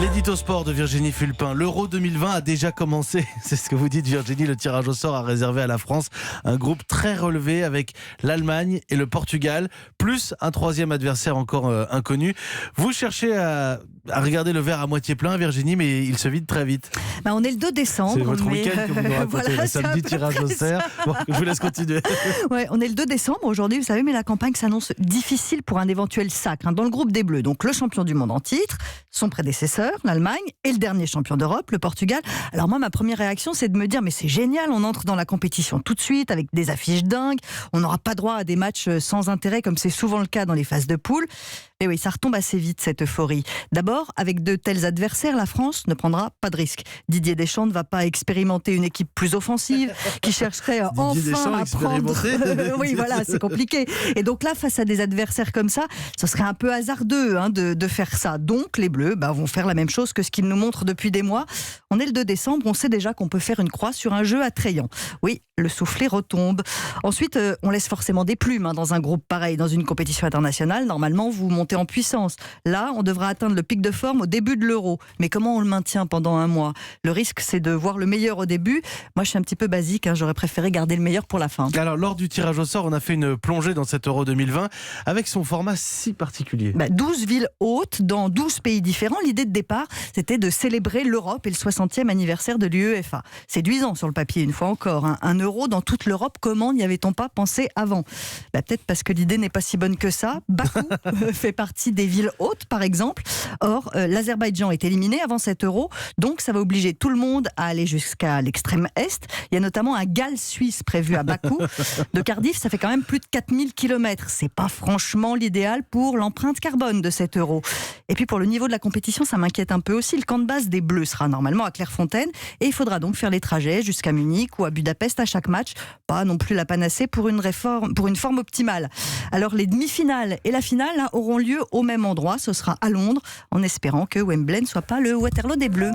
L'édito sport de Virginie Fulpin. L'Euro 2020 a déjà commencé. C'est ce que vous dites, Virginie. Le tirage au sort a réservé à la France un groupe très relevé avec l'Allemagne et le Portugal, plus un troisième adversaire encore inconnu. Vous cherchez à regarder le verre à moitié plein, Virginie, mais il se vide très vite. On est le 2 décembre. C'est votre week-end que vous nous racontez. Voilà, le samedi, tirage au sort. Bon, je vous laisse continuer. Ouais, on est le 2 décembre aujourd'hui, vous savez, mais la campagne s'annonce difficile pour un éventuel sacre. Dans le groupe des Bleus, donc le champion du monde en titre, son prédécesseur, l'Allemagne, et le dernier champion d'Europe, le Portugal. Alors moi, ma première réaction, c'est de me dire, mais c'est génial, on entre dans la compétition tout de suite avec des affiches dingues, on n'aura pas droit à des matchs sans intérêt comme c'est souvent le cas dans les phases de poule. Et oui, ça retombe assez vite, cette euphorie. D'abord, avec de tels adversaires, la France ne prendra pas de risque. Didier Deschamps ne va pas expérimenter une équipe plus offensive qui chercherait enfin à prendre... Oui, voilà, c'est compliqué. Et donc là, face à des adversaires comme ça, ce serait un peu hasardeux de faire ça. Donc les Bleus vont faire la même chose que ce qu'ils nous montrent depuis des mois. On est le 2 décembre, on sait déjà qu'on peut faire une croix sur un jeu attrayant. Oui, le soufflet retombe. Ensuite, on laisse forcément des plumes dans un groupe pareil, dans une compétition internationale. Normalement, vous montez en puissance. Là, on devra atteindre le pic de forme au début de l'Euro. Mais comment on le maintient pendant un mois ? Le risque, c'est de voir le meilleur au début. Moi, je suis un petit peu basique. J'aurais préféré garder le meilleur pour la fin. Alors, lors du tirage au sort, on a fait une plongée dans cet Euro 2020 avec son format si particulier. 12 villes hôtes dans 12 pays différents. L'idée de départ, c'était de célébrer l'Europe et le 60e anniversaire de l'UEFA. Séduisant sur le papier, une fois encore. Un Euro dans toute l'Europe, comment n'y avait-on pas pensé avant ? Peut-être parce que l'idée n'est pas si bonne que ça. Bakou fait partie des villes hôtes, par exemple. Or, l'Azerbaïdjan est éliminé avant cet Euro, donc ça va obliger tout le monde à aller jusqu'à l'extrême Est. Il y a notamment un Galles suisse prévu à Bakou. De Cardiff, ça fait quand même plus de 4000 km. C'est pas franchement l'idéal pour l'empreinte carbone de cet Euro. Et puis pour le niveau de la compétition, ça m'inquiète un peu aussi. Le camp de base des Bleus sera normalement à Clairefontaine et il faudra donc faire les trajets jusqu'à Munich ou à Budapest à chaque match. Pas non plus la panacée pour une forme optimale. Alors les demi-finales et la finale auront lieu au même endroit. Ce sera à Londres, en espérant que Wembley ne soit pas le Waterloo des Bleus.